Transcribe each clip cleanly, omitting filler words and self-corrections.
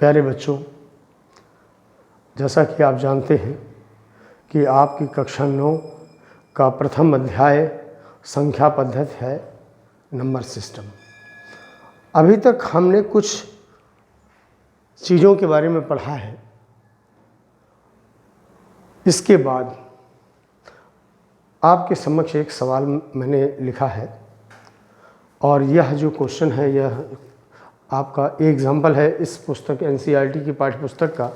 प्यारे बच्चों, जैसा कि आप जानते हैं कि आपकी कक्षा 9 का प्रथम अध्याय संख्या पद्धति है नंबर सिस्टम। अभी तक हमने कुछ चीज़ों के बारे में पढ़ा है। इसके बाद आपके समक्ष एक सवाल मैंने लिखा है और यह जो क्वेश्चन है यह आपका एग्जाम्पल है इस पुस्तक NCERT की पाठ्य पुस्तक का।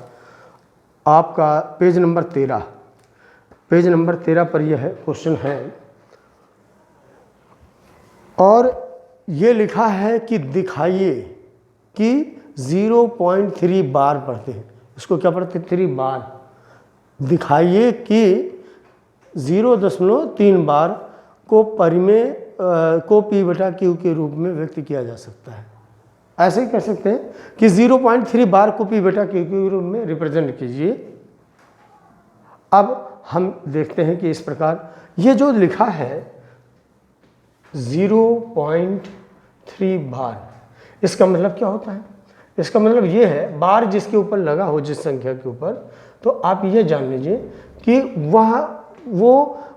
आपका पेज नंबर 13 पर यह क्वेश्चन है और ये लिखा है कि दिखाइए कि 0.3 बार पढ़ते हैं। इसको क्या पढ़ते हैं? 3 बार। दिखाइए कि 0.3 बार को परिमेय को P/Q के रूप में व्यक्त किया जा सकता है। ऐसे ही कह सकते हैं कि 0.3 बार को P/Q के रूप में रिप्रेजेंट कीजिए। अब हम देखते हैं कि इस प्रकार ये जो लिखा है 0.3 बार, इसका मतलब क्या होता है? इसका मतलब ये है बार जिसके ऊपर लगा हो, जिस संख्या के ऊपर, तो आप ये जान लीजिए कि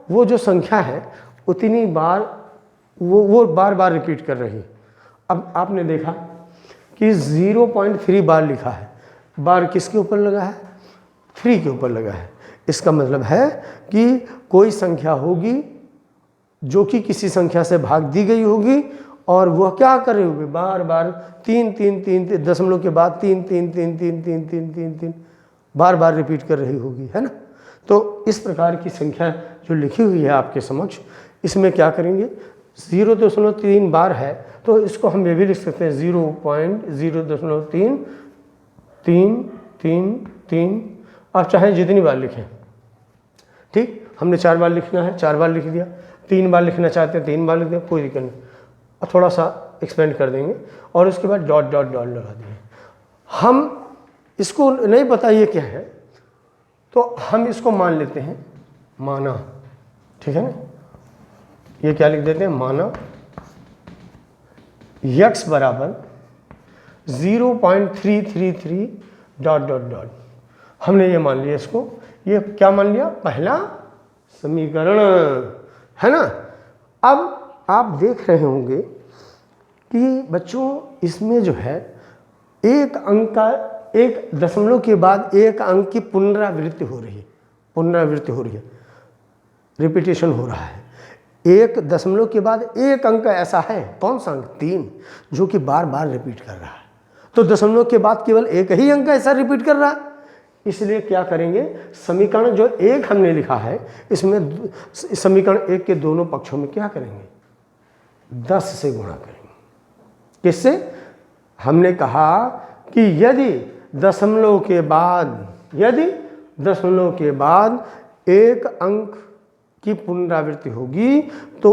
वो जो संख्या है उतनी बार वो बार बार रिपीट कर रही है। अब आपने देखा कि 0.3 बार लिखा है, बार किसके ऊपर लगा है? 3 के ऊपर लगा है। इसका मतलब है कि कोई संख्या होगी जो कि किसी संख्या से भाग दी गई होगी और वह क्या कर रही होगी? बार बार 3 दशमलव के बाद 3 बार बार रिपीट कर रही होगी, है ना। तो इस प्रकार की संख्या जो लिखी हुई है आपके समक्ष, इसमें क्या करेंगे? 0.3 बार है तो इसको हम ये भी लिख सकते हैं 0.0.3 आप चाहे जितनी बार लिखें। ठीक, हमने 4 बार लिखना है, 4 बार लिख दिया। 3 बार लिखना चाहते हैं, 3 बार लिख दिया, कोई दिक्कत नहीं। और थोड़ा सा एक्सपेंड कर देंगे और उसके बाद डॉट डॉट डॉट लगा देंगे। हम इसको नहीं पता ये क्या है तो हम इसको मान लेते हैं माना, ठीक है ना। ये क्या लिख देते हैं? माना x बराबर 0.333 डॉट डॉट डॉट। हमने ये मान लिया, इसको ये क्या मान लिया? पहला समीकरण, है ना। अब आप देख रहे होंगे कि बच्चों इसमें जो है एक अंक का, एक दशमलव के बाद एक अंक की पुनरावृत्ति हो रही है, रिपीटेशन हो रहा है। एक दशमलव के बाद एक अंक ऐसा है, कौन सा अंक? 3, जो कि बार बार रिपीट कर रहा है। तो दशमलव के बाद केवल एक ही अंक ऐसा रिपीट कर रहा है। इसलिए क्या करेंगे? समीकरण जो 1 हमने लिखा है, इसमें समीकरण 1 के दोनों पक्षों में क्या करेंगे? 10 से गुणा करेंगे। किससे? हमने कहा कि यदि दशमलव के बाद एक अंक की पुनरावृत्ति होगी तो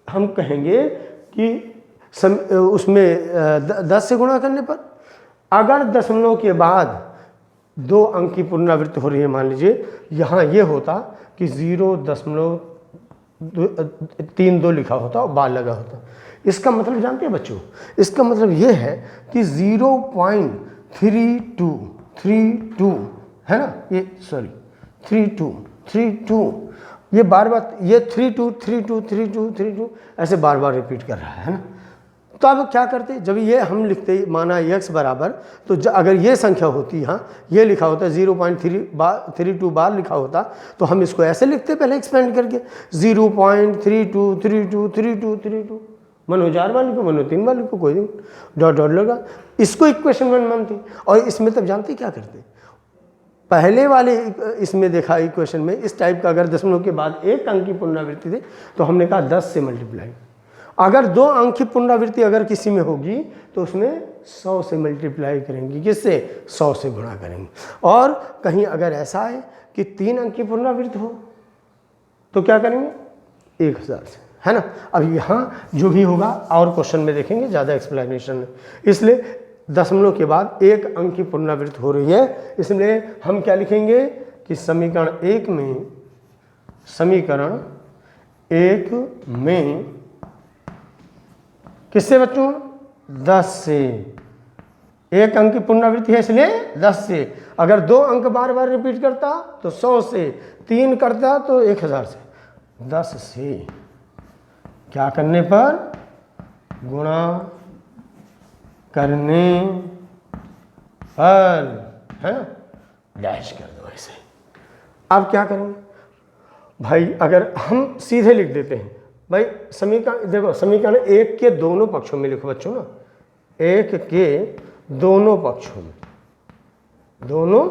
हम कहेंगे कि उसमें 10 से गुणा करने पर, अगर दशमलव के बाद 2 अंक की पुनरावृत्ति हो रही है, मान लीजिए यहाँ ये होता कि 0.32 लिखा होता और बार लगा होता। इसका मतलब जानते हैं बच्चों? इसका मतलब ये है कि 0.32 है ना, ये सॉरी 32 ये बार बार ये 32 ऐसे बार बार रिपीट कर रहा है ना। तो अब क्या करते? जब ये हम लिखते माना x बराबर, तो अगर ये संख्या होती, यहाँ ये लिखा होता 0.32 बार लिखा होता, तो हम इसको ऐसे लिखते पहले एक्सपेंड करके 0.32 मनो 4 बार लिखो, मनो 3 बार लिखो, कोई नहीं, डॉट डॉट लगा। इसको इक्वेशन 1 मानती। और इसमें तब जानते क्या करते? पहले वाले इसमें देखा इक्वेशन में इस टाइप का, अगर दशमलव के बाद एक अंक की पुनरावृत्ति थी तो हमने कहा 10 से मल्टीप्लाई। अगर 2 अंक की पुनरावृत्ति अगर किसी में होगी तो उसमें 100 से मल्टीप्लाई करेंगे। किससे? 100 से गुणा करेंगे। और कहीं अगर ऐसा है कि 3 अंक की पुनरावृत्ति हो तो क्या करेंगे? 1000 से, है ना। अब यहाँ जो भी होगा और क्वेश्चन में देखेंगे, ज़्यादा एक्सप्लेनेशन है। इसलिए दशमलव के बाद एक अंक की पुनरावृत्ति हो रही है, इसलिए हम क्या लिखेंगे कि समीकरण 1 में किससे बच्चों? 10 से एक अंक की पुनरावृत्ति है इसलिए 10 से। अगर 2 अंक बार बार रिपीट करता तो 100 से, 3 करता तो 1000 से। 10 से क्या करने पर? गुणा करने पर, है ना, डैश कर दो ऐसे। अब क्या करेंगे भाई? अगर हम सीधे लिख देते हैं भाई समीकरण, देखो समीकरण 1 के दोनों पक्षों में लिखो बच्चों ना, 1 के दोनों पक्षों में, दोनों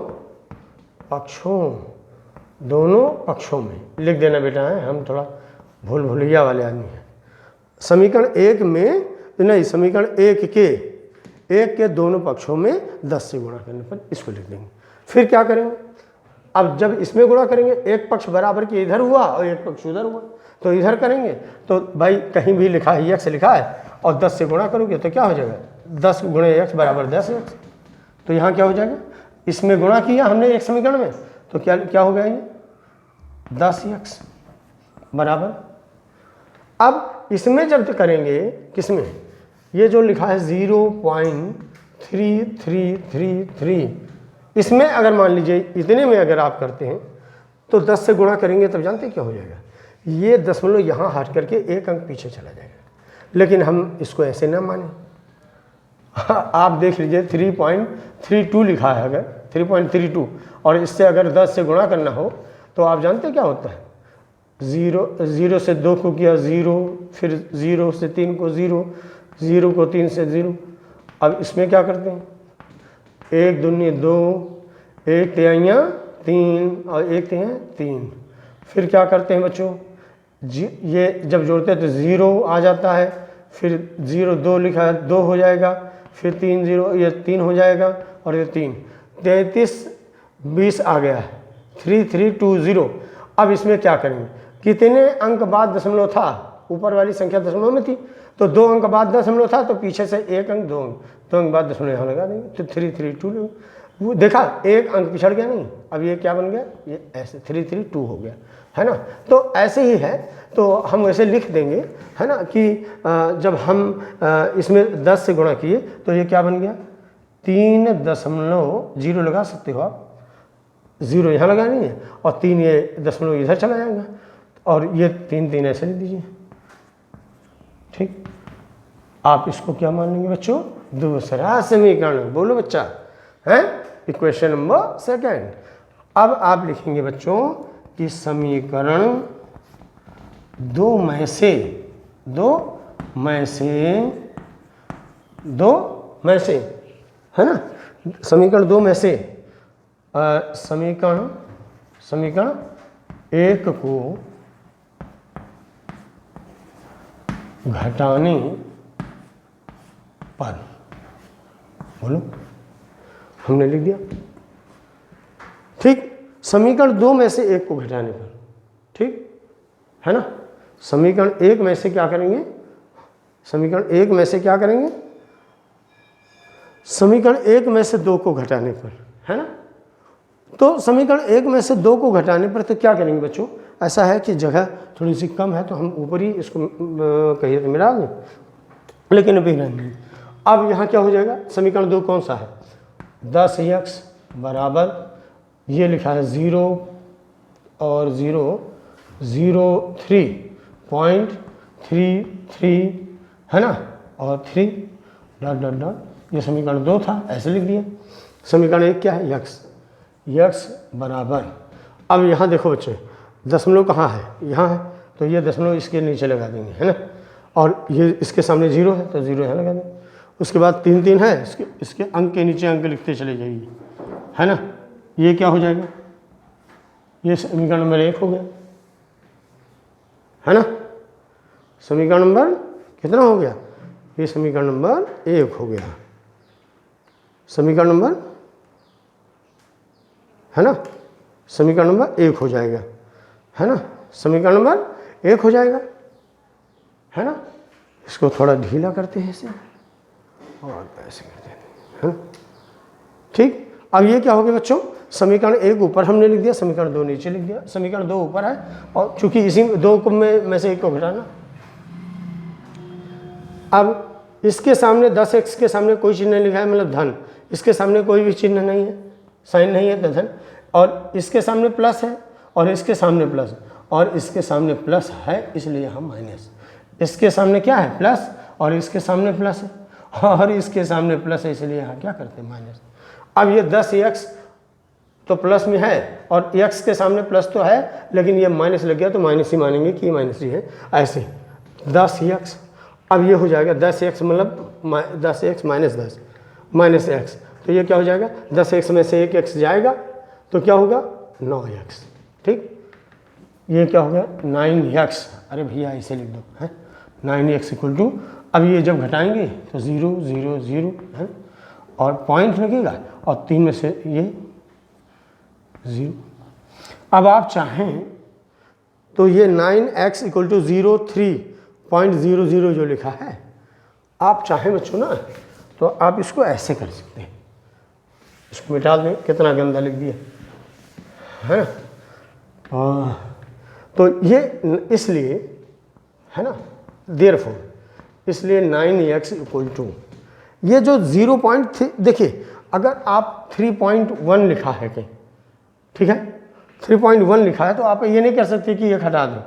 पक्षों में लिख देना बेटा, है हम थोड़ा भूलिया वाले आदमी हैं। समीकरण 1 में नहीं, समीकरण 1 के दोनों पक्षों में 10 से गुणा करने पर इसको लिख देंगे। फिर क्या करेंगे? अब जब इसमें गुणा करेंगे, एक पक्ष बराबर के इधर हुआ और एक पक्ष उधर हुआ, तो इधर करेंगे तो भाई कहीं भी लिखा है x लिखा है और 10 से गुणा करोगे तो क्या हो जाएगा? 10 गुणे x बराबर 10x। तो यहाँ क्या हो जाएगा? इसमें गुणा किया हमने एक समीकरण में, तो क्या हो गया ये? 10x बराबर। अब इसमें जब करेंगे, किसमें? ये जो लिखा है 0.3333, इसमें अगर मान लीजिए इतने में अगर आप करते हैं तो 10 से गुणा करेंगे तब जानते क्या हो जाएगा? ये दशमलव यहाँ हट करके एक अंक पीछे चला जाएगा। लेकिन हम इसको ऐसे ना माने। आप देख लीजिए 3.32 लिखा है, अगर 3.32 और इससे अगर 10 से गुणा करना हो तो आप जानते क्या होता है? 0 से 2 को किया 0, फिर 0 से 3 को 0, 0 को 3 से 0। अब इसमें क्या करते हैं? 1 दूनी 2, 1 तिहाइयाँ 3 और 1 तिहाई 3। फिर क्या करते हैं बच्चों? ये जब जोड़ते हैं तो 0 आ जाता है, फिर 0 2 लिखा है 2 हो जाएगा, फिर 3 0 ये 3 हो जाएगा और ये 3, 33 20 आ गया है, 3320। अब इसमें क्या करेंगे? कितने अंक बाद दशमलव था? ऊपर वाली संख्या दशमलव में थी तो 2 अंक बाद दशमलव था, तो पीछे से 1 अंक 2 अंक बाद दशमलव यहाँ लगा देंगे तो 332। वो देखा, 1 अंक पिछड़ गया नहीं। अब ये क्या बन गया? ये ऐसे 332 हो गया, है ना। तो ऐसे ही है, तो हम ऐसे लिख देंगे, है ना, कि जब हम इसमें 10 से गुणा किए तो ये क्या बन गया? 3.0 लगा सकते हो आप, 0 यहाँ लगा नहीं है और 3 ये दशमलव इधर चला जाएगा और ये 3 ऐसे लिख दीजिए। ठीक, आप इसको क्या मान लेंगे बच्चों? दूसरा समीकरण। बोलो बच्चा, है इक्वेशन नंबर 2। अब आप लिखेंगे बच्चों कि समीकरण 2 में से, है ना, समीकरण 2 में से समीकरण 1 को घटाने पर, बोलो, हमने लिख दिया। ठीक, समीकरण 2 में से 1 को घटाने पर, ठीक है ना। समीकरण 1 में से क्या करेंगे? समीकरण 1 में से क्या करेंगे? समीकरण 1 में से 2 को घटाने पर, है ना। तो समीकरण 1 में से 2 को घटाने पर तो क्या करेंगे बच्चों? ऐसा है कि जगह थोड़ी सी कम है तो हम ऊपर ही इसको कहिए तो मिला दें, लेकिन अभी नहीं। अब यहाँ क्या हो जाएगा? समीकरण 2 कौन सा है? 10x बराबर, ये लिखा है 0 और 0 0.33, है ना, और 3 ... ये समीकरण 2 था, ऐसे लिख दिया। समीकरण 1 क्या है? x बराबर, अब यहाँ देखो बच्चे, दशमलव कहाँ है? यहाँ है, तो ये दशमलव इसके नीचे लगा देंगे, है ना, और ये इसके सामने 0 है तो 0 यहाँ लगा देंगे। उसके बाद 3 3 है, इसके अंक के नीचे अंक लिखते चले जाइए, है ना। ये क्या हो जाएगा? ये समीकरण नंबर 1 हो गया, है ना। समीकरण नंबर कितना हो गया? ये समीकरण नंबर 1 हो गया। समीकरण नंबर, है ना, समीकरण नंबर 1 हो जाएगा, है ना। समीकरण नंबर 1 हो जाएगा, है ना। इसको थोड़ा ढीला करते हैं ऐसे और ऐसे करते हैं, है ना। ठीक, अब ये क्या हो गया बच्चों? समीकरण 1 ऊपर हमने लिख दिया, समीकरण 2 नीचे लिख दिया। समीकरण 2 ऊपर है और चूंकि इसी 2 में से 1 को घटाना। अब इसके सामने 10x के सामने कोई चिन्ह नहीं लिखा है, मतलब धन। इसके सामने कोई भी चिन्ह नहीं है, साइन नहीं है तो धन। और इसके सामने प्लस है और इसके सामने प्लस और इसके सामने प्लस है, इसलिए यहाँ माइनस। इसके सामने क्या है? प्लस, और इसके सामने प्लस है और इसके सामने प्लस है, इसलिए यहाँ क्या करते हैं? माइनस। अब ये 10x तो प्लस में है और x के सामने प्लस तो है, लेकिन ये माइनस लग गया तो माइनस ही मानेंगे कि माइनस ही है। ऐसे 10x, अब ये हो जाएगा 10x मतलब 10x माइनस 10 माइनस x, तो ये क्या हो जाएगा? 10x में से एक x जाएगा तो क्या होगा? 9x। ठीक, ये क्या हो गया? 9x। अरे भैया ऐसे लिख दो है 9x इक्वल टू, अब ये जब घटाएंगे तो 0 0 0 है और पॉइंट लगेगा और 3 में से ये 0। अब आप चाहें तो ये 9x इक्वल टू 03.00 जो लिखा है, आप चाहें बच्चों ना तो आप इसको ऐसे कर सकते हैं, इसको मिटा दें, कितना गंदा लिख दिया है ना। तो ये इसलिए है ना, देयरफॉर इसलिए 9x इक्वल टू ये जो 0.3, देखिए अगर आप 3.1 लिखा है कहीं, ठीक है 3.1 लिखा है तो आप ये नहीं कर सकते कि ये हटा दो,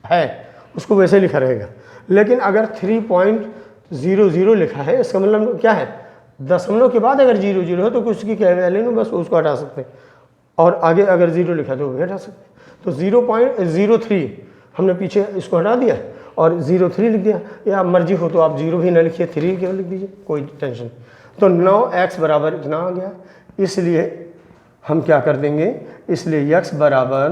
है उसको वैसे लिखा रहेगा। लेकिन अगर 3.00 लिखा है, इसका मतलब क्या है? दशमलव के बाद अगर 00 हो तो कुछ की क्या वैल्यू नहीं, बस उसको हटा सकते हैं, और आगे अगर 0 लिखा तो वो भी हटा सकते हैं। तो 0.03 हमने पीछे इसको हटा दिया और 03 लिख दिया, या मर्जी हो तो आप 0 भी ना लिखिए, 3 केवल लिख दीजिए, कोई टेंशन। तो 9x बराबर इतना आ गया, इसलिए हम क्या कर देंगे? इसलिए x बराबर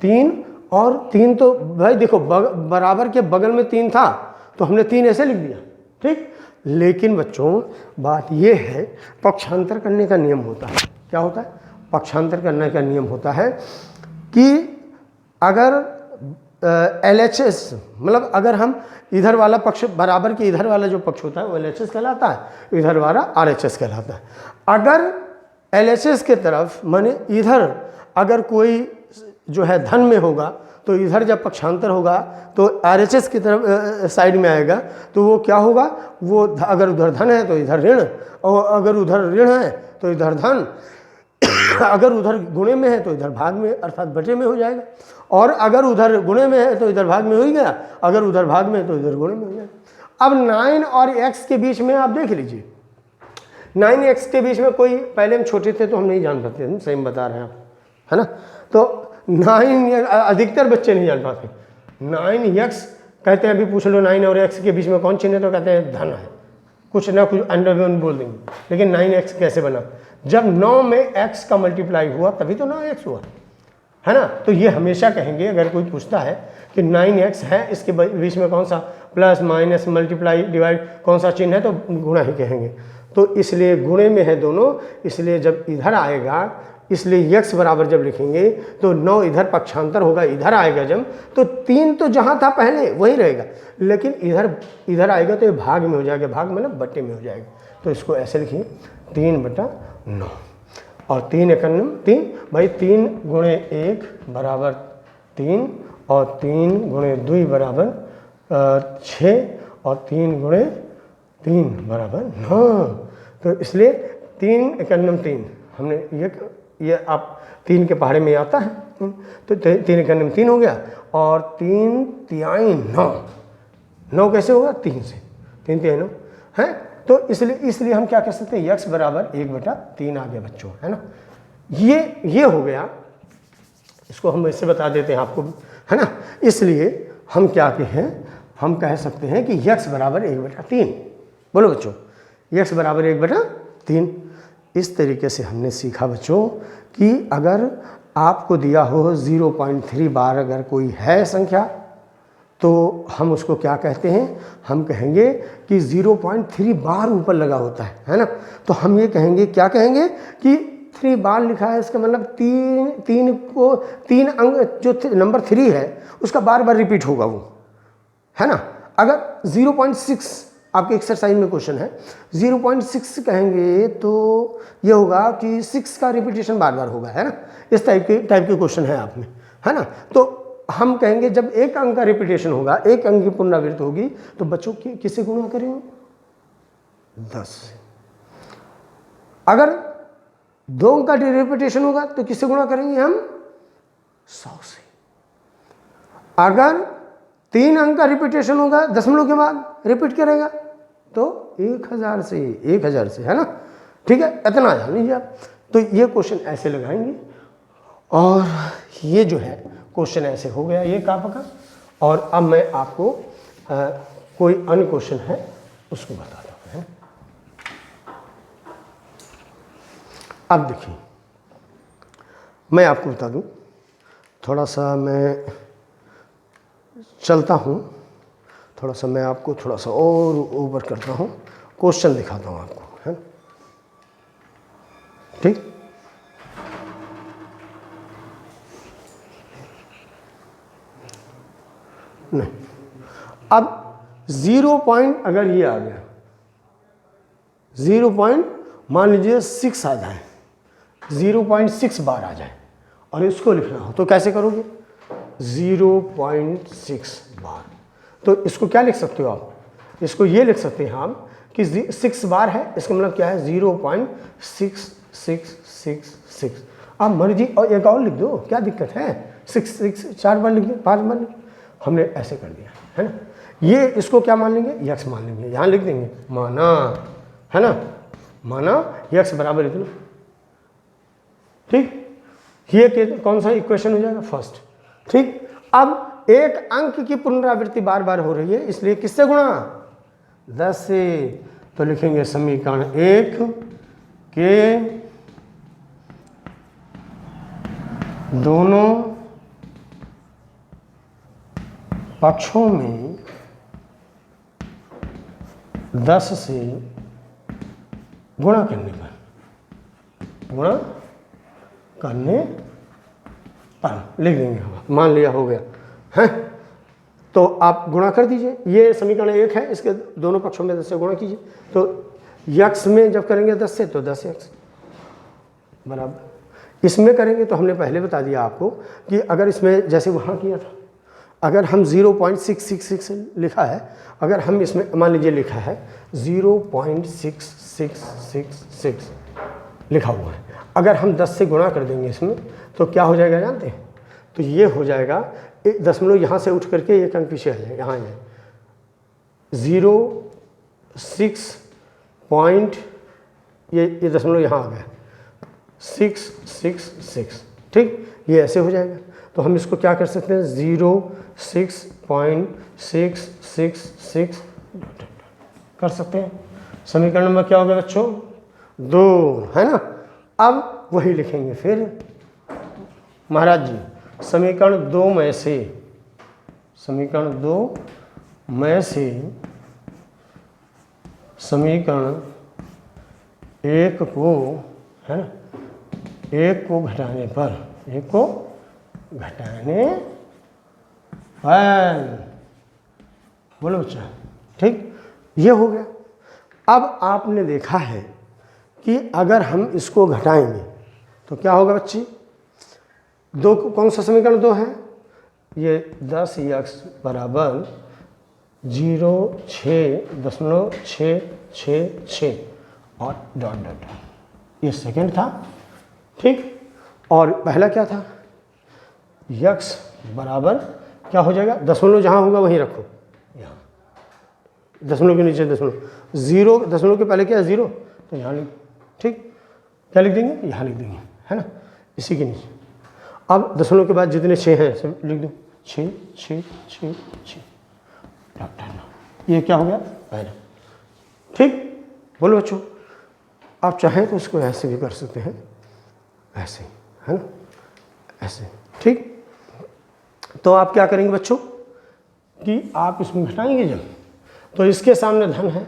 3, और 3 तो भाई देखो बराबर के बगल में 3 था तो हमने 3 ऐसे लिख दिया, ठीक। लेकिन बच्चों बात ये है, पक्षांतर करने का नियम होता है। क्या होता है? पक्षांतर करने का नियम होता है कि अगर LHS मतलब अगर हम इधर वाला पक्ष बराबर के इधर वाला जो पक्ष होता है वो LHS कहलाता है, इधर वाला RHS कहलाता है। अगर LHS के तरफ माने इधर अगर कोई जो है धन में होगा तो इधर जब पक्षांतर होगा तो RHS की तरफ साइड में आएगा, तो वो क्या होगा? वो अगर उधर धन है तो इधर ऋण, और अगर उधर ऋण है तो इधर धन, अगर उधर गुणे में है तो इधर भाग में अर्थात बटे में हो जाएगा, और अगर उधर गुणे में है तो इधर भाग में हो ही गया, अगर उधर भाग में है तो इधर गुणे में हो जाएगा। अब 9 और x के बीच में आप देख लीजिए, 9x के बीच में कोई, पहले हम छोटे थे तो हम नहीं जान पाते, सही बता रहे हैं आप, है ना। तो 9 अधिकतर बच्चे नहीं जान पाते। 9x कहते हैं, अभी पूछ लो 9 और x के बीच में कौन चिन्ह है तो कहते हैं धन है, कुछ ना कुछ अंडर बोल देंगे। लेकिन 9x कैसे बना? जब 9 में x का मल्टीप्लाई हुआ तभी तो 9x हुआ, है ना। तो ये हमेशा कहेंगे, अगर कोई पूछता है कि 9x है, इसके बीच में कौन सा प्लस माइनस मल्टीप्लाई डिवाइड कौन सा चिन्ह है, तो गुणा ही कहेंगे। तो इसलिए गुणे में है दोनों, इसलिए जब इधर आएगा, इसलिए x बराबर जब लिखेंगे तो 9 इधर पक्षांतर होगा, इधर आएगा जब, तो 3 तो जहाँ था पहले वही रहेगा, लेकिन इधर आएगा तो ये भाग में हो जाएगा, भाग मतलब बट्टे में हो जाएगा। तो इसको ऐसे लिखिए 3/9, और 3 × 3 भाई 3 × 1 बराबर 3, और 3 × 2 बराबर 6, और 3 × 3 बराबर 9। तो इसलिए 3 × 3 हमने ये आप 3 के पहाड़े में आता है, तो 3 × 3 हो गया, और 3 तिहाई 9 कैसे होगा? 3 से 3 तिहाई 9 है। तो इसलिए हम क्या कह सकते हैं? x बराबर 1/3 आ गया बच्चों, है ना। ये हो गया, इसको हम ऐसे बता देते हैं आपको, है ना। इसलिए हम क्या कहें? हम कह सकते हैं कि x बराबर 1/3। बोलो बच्चों, x बराबर 1/3। इस तरीके से हमने सीखा बच्चों कि अगर आपको दिया हो 0.3 बार अगर कोई है संख्या, तो हम उसको क्या कहते हैं? हम कहेंगे कि 0.3 बार ऊपर लगा होता है ना। तो हम ये कहेंगे, क्या कहेंगे कि 3 बार लिखा है, इसका मतलब 3 अंक जो नंबर 3 है उसका बार बार रिपीट होगा वो, है ना। अगर 0.6 आपके एक्सरसाइज में क्वेश्चन है, 0.6 कहेंगे तो ये होगा कि 6 का रिपीटेशन बार बार होगा, है ना। इस टाइप के क्वेश्चन है आप में, है ना। तो हम कहेंगे जब 1 अंक का रिपीटेशन होगा, 1 अंक की पुनरावृत्ति होगी, तो बच्चों की किससे गुणा करेंगे? 10 से। अगर 2 अंक का रिपीटेशन होगा तो किससे गुणा करेंगे हम? 100 से। अगर 3 अंक का रिपीटेशन होगा दशमलव के बाद रिपीट करेगा तो 1000 से, 1000 से, है ना। ठीक है, इतना जान लीजिए आप। तो ये क्वेश्चन ऐसे लगाएंगे और ये जो है क्वेश्चन ऐसे हो गया ये आपका। और अब मैं आपको कोई अन्य क्वेश्चन है उसको बताता हूँ, है। अब देखिए मैं आपको बता दूँ, थोड़ा सा मैं चलता हूँ, थोड़ा सा मैं आपको थोड़ा सा और ऊपर करता हूँ, क्वेश्चन दिखाता हूँ आपको, है। ठीक, नहीं, अब 0 पॉइंट अगर ये आ गया 0 पॉइंट मान लीजिए 6 आ जाए, 0.6 बार आ जाए और इसको लिखना हो तो कैसे करोगे? 0.6 बार। तो इसको क्या लिख सकते हो आप? इसको ये लिख सकते हैं हम कि 6 बार है, इसका मतलब क्या है? 0.6666। आप मर्जी और एक और लिख दो, क्या दिक्कत है? 6 4 बार लिख दो, 5 बार लिख दो। हमने ऐसे कर दिया, है ना। ये इसको क्या मान लेंगे? यक्स मान लेंगे, यहाँ लिख देंगे माना, है ना, माना यक्स बराबर इतना। ठीक, ये कौन सा इक्वेशन हो जाएगा? फर्स्ट। ठीक, अब एक अंक की पुनरावृत्ति बार बार हो रही है, इसलिए किससे गुणा? 10 से। तो लिखेंगे समीकरण 1 के दोनों पक्षों में 10 से गुणा करने पर, गुणा करने पर लिख देंगे हम, मान लिया हो गया है। तो आप गुणा कर दीजिए, ये समीकरण 1 है, इसके दोनों पक्षों में 10 से गुणा कीजिए। तो यक्स में जब करेंगे 10 से तो 10 यक्स बराबर। इसमें करेंगे तो हमने पहले बता दिया आपको कि अगर इसमें जैसे वहाँ किया था, अगर हम 0.666 लिखा है, अगर हम इसमें मान लीजिए लिखा है 0.6666 लिखा हुआ है, अगर हम 10 से गुणा कर देंगे इसमें तो क्या हो जाएगा जानते हैं? तो ये हो जाएगा, एक दशमलव यहाँ से उठ करके एक अंक पीछे आ जाए, यहाँ आ जाए 0.6 पॉइंट, ये दशमलव यहाँ आ गया 666। ठीक, ये ऐसे हो जाएगा। तो हम इसको क्या कर सकते हैं? 0.66666 कर सकते हैं। समीकरण नंबर क्या होगा बच्चों? 2, है ना। अब वही लिखेंगे फिर महाराज जी, समीकरण 2 में से, समीकरण 2 में से समीकरण 1 को, है ना, 1 को घटाने पर, 1 को घटाने पर, बोलो बच्चा। ठीक, ये हो गया। अब आपने देखा है कि अगर हम इसको घटाएंगे तो क्या होगा बच्ची? 2 कौन सा समीकरण 2 है? ये 10 यक्स बराबर 0.666 और डॉट डॉट, ये सेकंड था। ठीक, और पहला क्या था? यक्स बराबर क्या हो जाएगा? दशमलव जहाँ होगा वहीं रखो, यहाँ दशमलव के नीचे दशमलव, 0 दशमलव के पहले क्या है? 0, तो यहाँ लिख, ठीक, क्या लिख देंगे? यहाँ लिख देंगे, है ना, इसी के नीचे। अब दशमलव के बाद जितने 6 हैं सब लिख दो, 6 6 6 6, ये क्या हो गया? पहला। ठीक, बोलो बच्चों। आप चाहें तो इसको ऐसे भी कर सकते हैं, ऐसे, है ना, ऐसे। ठीक, तो आप क्या करेंगे बच्चों कि आप इसमें घटाएंगे जब, तो इसके सामने धन है,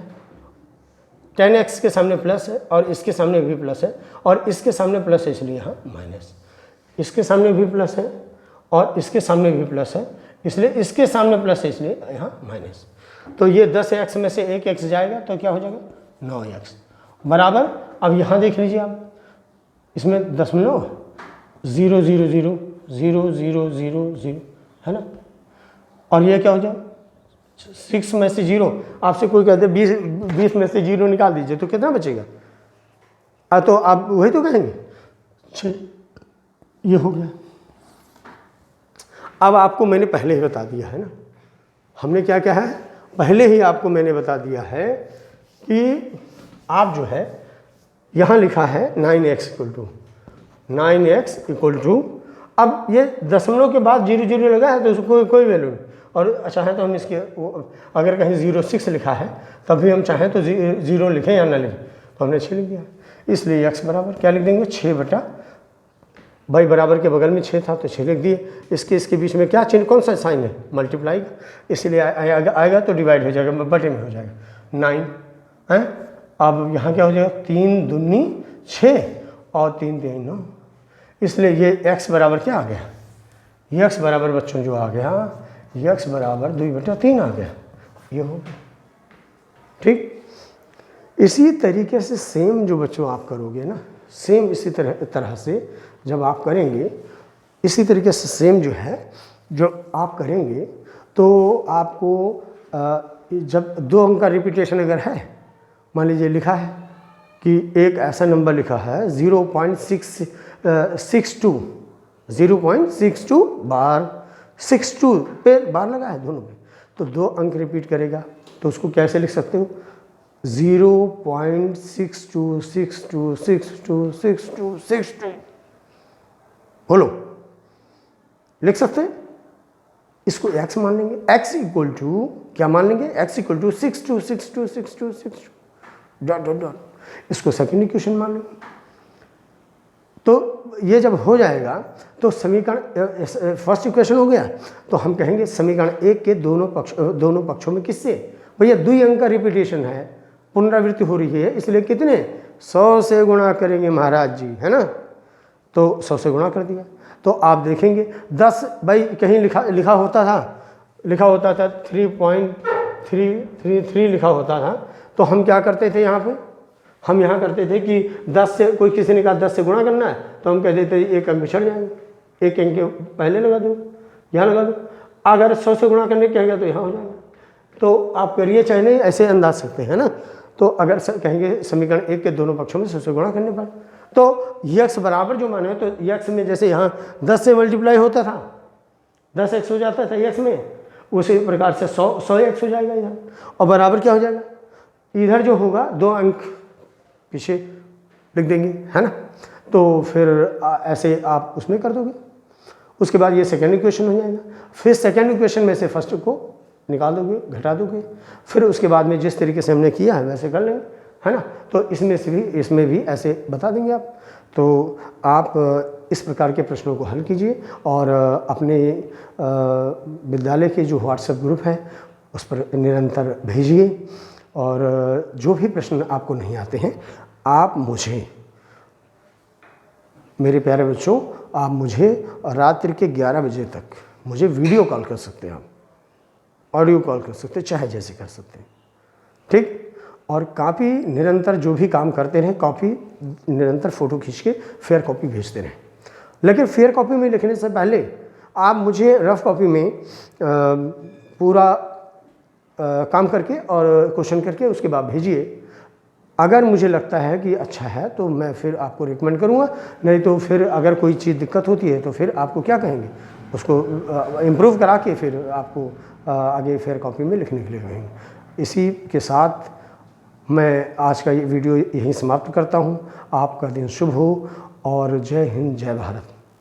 10x के सामने प्लस है और इसके सामने भी प्लस है और इसके सामने प्लस है, इसलिए यहाँ माइनस, इसके सामने भी प्लस है और इसके सामने भी प्लस है, इसलिए इसके सामने प्लस है, इसलिए यहाँ माइनस। तो ये 10x में से 1x जाएगा तो क्या हो जाएगा? 9x बराबर। अब यहाँ देख लीजिए आप, इसमें दशमलव 0 0 0 0 0 0 0, है ना, और ये क्या हो जाए? 6 में से 0, आपसे कोई कहते 20 में से 0 निकाल दीजिए तो कितना बचेगा? तो आप वही तो कहेंगे 6, ये हो गया। अब आपको मैंने पहले ही बता दिया है ना, हमने क्या क्या है, पहले ही आपको मैंने बता दिया है कि आप जो है यहाँ लिखा है 9x इक्वल टू, अब ये दशमलव के बाद 0 0 लगा है तो उसको कोई वैल्यू नहीं, और चाहें तो हम इसके अगर कहीं 06 लिखा है तब भी हम चाहें तो 0 लिखें या ना लिखें, तो हमने 6 लिख दिया। इसलिए x बराबर क्या लिख देंगे, 6 बटा, भाई बराबर के बगल में 6 था तो 6 लिख दिए। इसके बीच में क्या चिन्ह, कौन सा साइन है, मल्टीप्लाई का, इसलिए आएगा तो डिवाइड हो जाएगा, बटे में हो जाएगा 9 है। अब यहाँ क्या हो जाएगा, 3 दूनी 6 और 3 3 9, इसलिए ये x बराबर क्या आ गया, ये x बराबर बच्चों जो आ गया, ये x बराबर 2/3 आ गया, ये हो गया। ठीक, इसी तरीके से सेम जो बच्चों आप करोगे ना, सेम इसी तरह से जब आप करेंगे, इसी तरीके से सेम जो है जो आप करेंगे तो आपको जब 2 अंक का रिपीटेशन अगर है, मान लीजिए लिखा है कि एक ऐसा नंबर लिखा है 0.62 बार, 62 पे बार लगा है दोनों पे, तो 2 अंक रिपीट करेगा तो उसको कैसे लिख सकते हो, 0.6262626262 बोलो, लिख सकते हैं। इसको x मान लेंगे, x इक्वल टू क्या मान लेंगे, x equal to 62626262 dot dot dot, इसको सेकेंड इक्वेशन मान लेंगे। तो ये जब हो जाएगा तो समीकरण फर्स्ट इक्वेशन हो गया, तो हम कहेंगे समीकरण 1 के दोनों पक्षों में किससे, भैया 2 अंक का रिपीटेशन है, पुनरावृत्ति हो रही है, इसलिए कितने 100 से गुणा करेंगे महाराज जी, है ना, तो 100 से गुणा कर दिया। तो आप देखेंगे 10, भाई कहीं लिखा होता था 3.333 लिखा होता था, तो हम क्या करते थे यहाँ पे, हम यहाँ करते थे कि 10 से, कोई किसी ने कहा 10 से गुणा करना है तो हम कह देते 1 अंक पिछड़ जाएंगे, 1 अंक के पहले लगा दो, यहाँ लगा दो, अगर 100 से गुणा करने कहेंगे तो यहाँ हो जाएगा। तो आप करिए चाहे नहीं, ऐसे अंदाज सकते हैं ना। तो अगर कहेंगे समीकरण 1 के दोनों पक्षों में 100 से गुणा करने पर, तो x बराबर जो माने, तो x में जैसे यहाँ 10 से मल्टीप्लाई होता था 10x हो जाता था x में, उसी प्रकार से 100x हो जाएगा इधर, और बराबर क्या हो जाएगा, इधर जो होगा 2 अंक पीछे लिख देंगे, है ना। तो फिर ऐसे आप उसमें कर दोगे, उसके बाद ये सेकेंड इक्वेशन हो जाएगा, फिर सेकेंड इक्वेशन में से फर्स्ट को निकाल दोगे, घटा दोगे, फिर उसके बाद में जिस तरीके से हमने किया है वैसे कर लेंगे, है ना। तो इसमें भी ऐसे बता देंगे आप। तो आप इस प्रकार के प्रश्नों को हल कीजिए और अपने विद्यालय के जो व्हाट्सएप ग्रुप है उस पर निरंतर भेजिए, और जो भी प्रश्न आपको नहीं आते हैं आप मुझे, मेरे प्यारे बच्चों, आप मुझे रात्रि के 11 बजे तक मुझे वीडियो कॉल कर सकते हैं, आप ऑडियो कॉल कर सकते हैं, चाहे जैसे कर सकते हैं, ठीक। और कॉपी निरंतर जो भी काम करते रहें, कॉपी निरंतर फ़ोटो खींच के फेयर कॉपी भेजते रहें। लेकिन फेयर कॉपी में लिखने से पहले आप मुझे रफ कॉपी में पूरा काम करके और क्वेश्चन करके उसके बाद भेजिए। अगर मुझे लगता है कि अच्छा है तो मैं फिर आपको रिकमेंड करूँगा, नहीं तो फिर अगर कोई चीज़ दिक्कत होती है तो फिर आपको क्या कहेंगे, उसको इम्प्रूव करा के फिर आपको आगे फेयर कॉपी में लिखने के लिए कहेंगे। इसी के साथ मैं आज का ये वीडियो यहीं समाप्त करता हूँ। आपका दिन शुभ हो और जय हिंद, जय भारत।